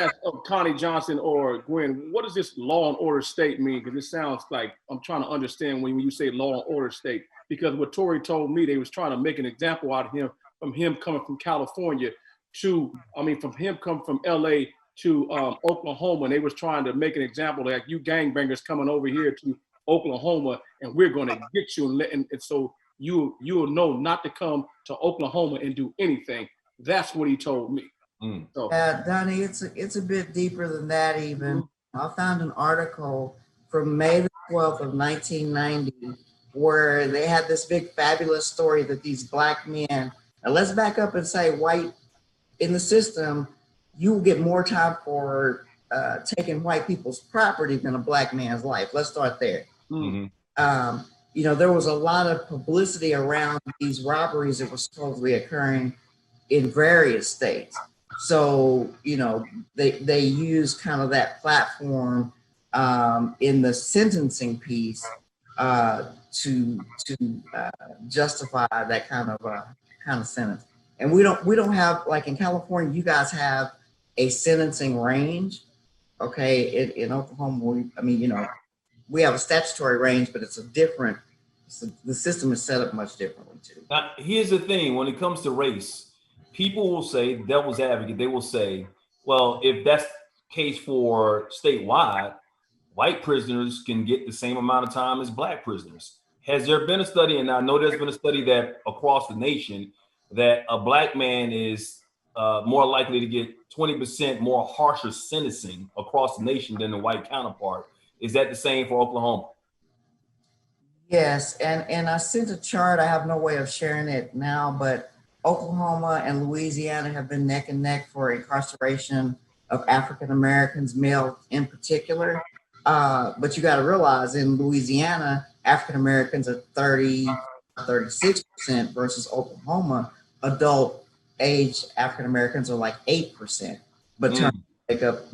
ask Connie Johnson or Gwen, what does this law and order state mean? Because it sounds like I'm trying to understand when you say law and order state. Because what Torrie told me, they was trying to make an example out of him, from him coming from California to, from him coming from LA to Oklahoma. And they was trying to make an example like, you gangbangers coming over here to Oklahoma and we're going to get you. And so you'll know not to come to Oklahoma and do anything. That's what he told me. So. Donnie, it's a bit deeper than that even. I found an article from May the 12th of 1990 where they had this big fabulous story that these black men, and let's back up and say white in the system, you will get more time for taking white people's property than a black man's life. Let's start there. There was a lot of publicity around these robberies that were supposedly occurring in various states. So, they use kind of that platform in the sentencing piece to justify that kind of sentence. And we don't have, like in California, you guys have a sentencing range. Okay, in Oklahoma, we have a statutory range, but it's the system is set up much differently too. Now, here's the thing: when it comes to race, people will say, devil's advocate, they will say, well, if that's the case for statewide, white prisoners can get the same amount of time as black prisoners. Has there been a study, and I know there's been a study that across the nation, that a black man is more likely to get 20% more harsher sentencing across the nation than the white counterpart? Is that the same for Oklahoma? Yes, and I sent a chart. I have no way of sharing it now, but Oklahoma and Louisiana have been neck and neck for incarceration of African Americans, male in particular. But you got to realize in Louisiana, African Americans are 36% versus Oklahoma, adult age African Americans are like 8%, but make up,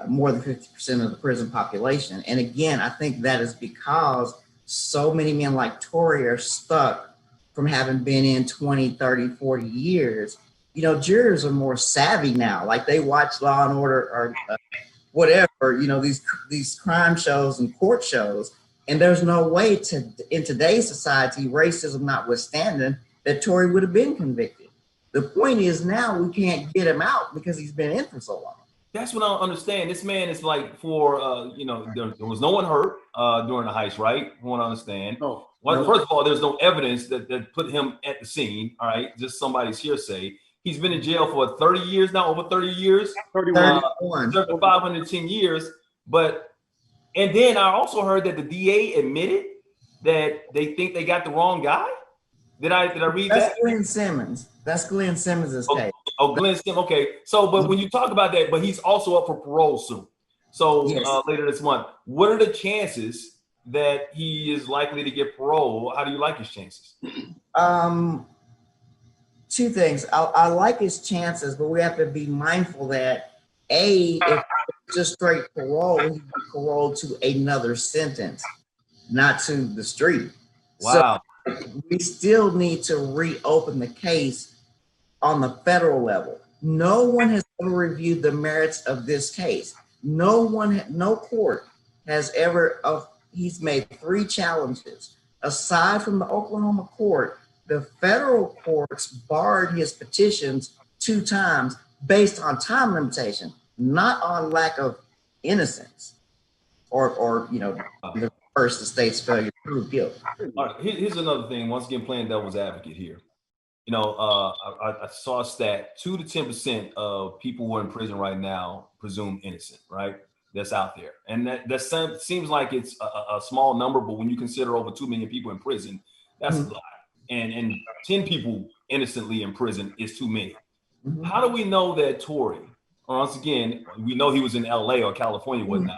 more than 50% of the prison population. And again, I think that is because so many men like Torrie are stuck from having been in 20, 30, 40 years. Jurors are more savvy now. Like they watch Law and Order or whatever, these crime shows and court shows. And there's no way in today's society, racism notwithstanding, that Torrie would have been convicted. The point is now we can't get him out because he's been in for so long. That's what I don't understand. This man is like there was no one hurt during the heist, right? I want to understand. No. First of all, there's no evidence that put him at the scene, all right? Just somebody's hearsay. He's been in jail for 30 years now, over 30 years. 31. 510 years. And then I also heard that the DA admitted that they think they got the wrong guy. Did I read that? That's Glenn Simmons. That's Glenn Simmons' case. Oh, Glenn Simmons. Okay. So, but when you talk about that, but he's also up for parole soon. So yes. Later this month, what are the chances that he is likely to get parole? How do you like his chances? Two things. I like his chances, but we have to be mindful that if it's just straight parole, he'd be paroled to another sentence, not to the street. Wow. So we still need to reopen the case on the federal level. No one has ever reviewed the merits of this case. No court has ever, he's made 3 challenges. Aside from the Oklahoma court, the federal courts barred his petitions 2 times based on time limitation, not on lack of innocence or the first the state's failure to prove guilt. All right, here's another thing. Once again, playing devil's advocate here. I saw a stat: 2 to 10% of people who are in prison right now presumed innocent. Right, that's out there, and that seems like it's a small number, but when you consider over 2 million people in prison, that's a lot. And 10 people innocently in prison is too many. Mm-hmm. How do we know that Torrie? Once again, we know he was in LA or California, whatnot.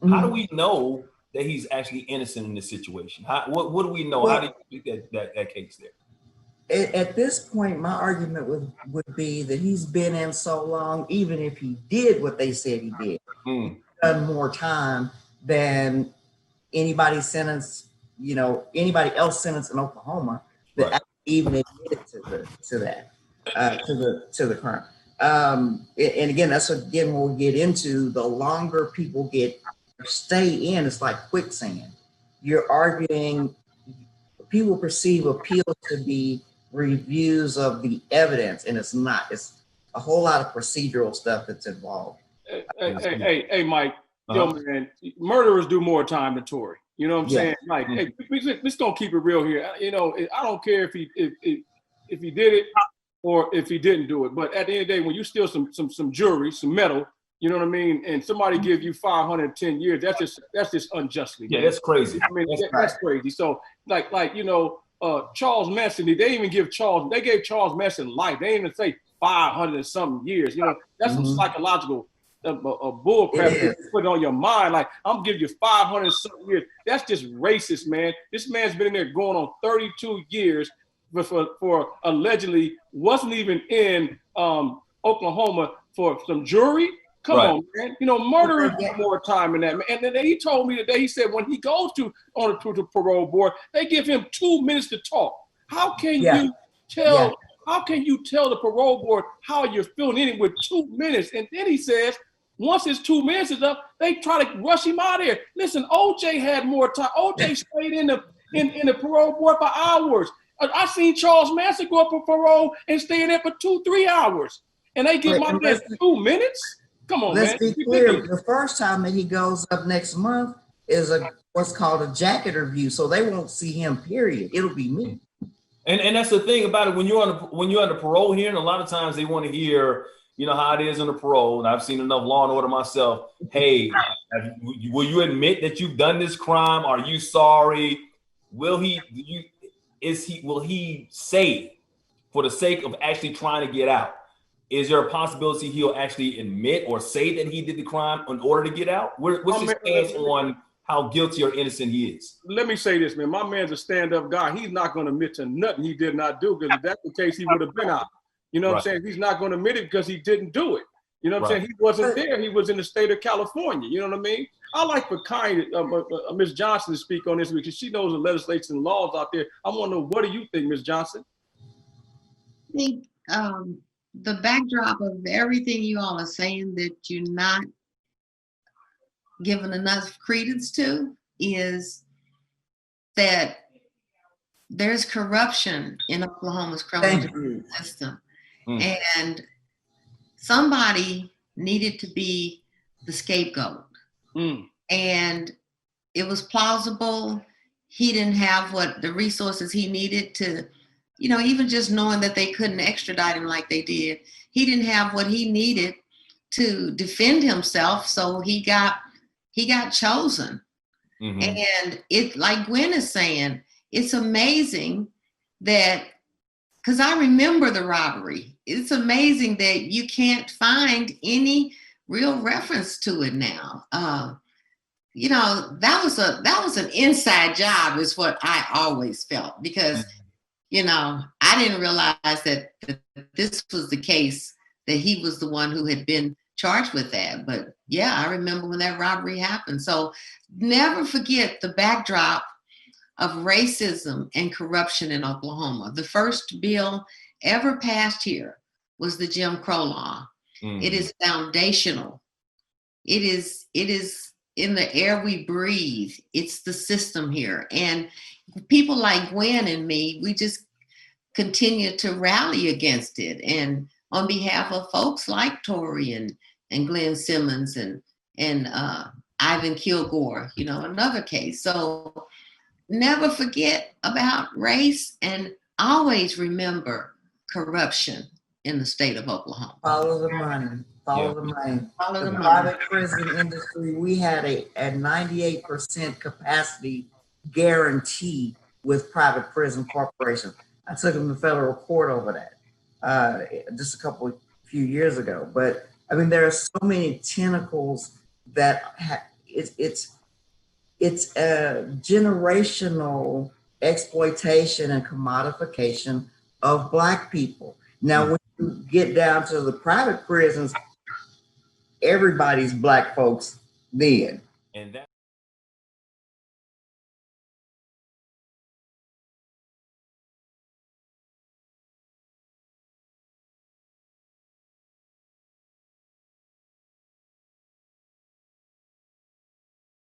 Mm-hmm. How do we know that he's actually innocent in this situation? What do we know? How do you make that case there? At this point, my argument would be that he's been in so long, even if he did what they said he did, he's done more time than anybody else sentenced in Oklahoma that even admitted to the crime. and again, that's again what we'll get into. The longer people stay in, it's like quicksand. You're arguing. People perceive appeals to be reviews of the evidence, and it's not. It's a whole lot of procedural stuff that's involved. Hey, Mike, yo, man, murderers do more time than Torrie. You know what I'm saying? Like, hey, we just gonna keep it real here. You know, I don't care if he did it or if he didn't do it. But at the end of the day, when you steal some jewelry, some metal, you know what I mean, and somebody gives you 510 years, that's just unjustly. Yeah, that's crazy. I mean, that's crazy. So, like you know, Charles Manson, they didn't even give they gave Charles Manson life. They didn't even say 500 and something years. You know, that's some psychological bull crap you put on your mind. Like, I'm giving you 500 and something years. That's just racist, man. This man's been in there going on 32 years for allegedly wasn't even in Oklahoma for some jewelry. Come on, man. You know, murderers get more time in that. And then he told me today, he said when he goes to the parole board, they give him 2 minutes to talk. How can you tell? How can you tell the parole board how you're feeling in it with 2 minutes? And then he says, once his 2 minutes is up, they try to rush him out of there. Listen, OJ had more time. OJ stayed in the parole board for hours. I seen Charles Manson go up for parole and stay in there for 2-3 hours. And they give my man 2 minutes? Come on, let's man. be clear. The first time that he goes up next month is what's called a jacket review, so they won't see him. Period. It'll be me. And that's the thing about it. When you're on the parole hearing, a lot of times they want to hear, you know, how it is on the parole. And I've seen enough Law and Order myself. Hey, will you admit that you've done this crime? Are you sorry? Will he say, for the sake of actually trying to get out? Is there a possibility he'll actually admit or say that he did the crime in order to get out? What's his stance on how guilty or innocent he is? Let me say this, man. My man's a stand-up guy. He's not going to admit to nothing he did not do, because if that's the case, he would have been out. You know what I'm saying? He's not going to admit it because he didn't do it. You know what I'm saying? He wasn't there. He was in the state of California. You know what I mean? I like for Ms. Johnson to speak on this because she knows the legislation and laws out there. I want to know, what do you think, Ms. Johnson? I think the backdrop of everything you all are saying that you're not giving enough credence to is that there's corruption in Oklahoma's criminal justice system. And somebody needed to be the scapegoat. And it was plausible. He didn't have the resources he needed to, you know, even just knowing that they couldn't extradite him like they did. He didn't have what he needed to defend himself, so he got chosen. And it, like Gwen is saying, it's amazing that, because I remember the robbery. It's amazing that you can't find any real reference to it now. You know, that was an inside job, is what I always felt, because you know, I didn't realize that this was the case, that he was the one who had been charged with that. But yeah, I remember when that robbery happened. So never forget the backdrop of racism and corruption in Oklahoma. The first bill ever passed here was the Jim Crow law. It is foundational. It is in the air we breathe. It's the system here. And people like Gwen and me, we just continue to rally against it. And on behalf of folks like Torrie and Glenn Simmons and Ivan Kilgore, you know, another case. So never forget about race, and always remember corruption in the state of Oklahoma. Follow the money. Follow the money. Follow the money. Private prison industry, we had a 98% capacity guarantee with private prison corporations. I took them to federal court over that just a few years ago. But I mean, there are so many tentacles that it's a generational exploitation and commodification of Black people. Now, when you get down to the private prisons, everybody's Black folks then. And that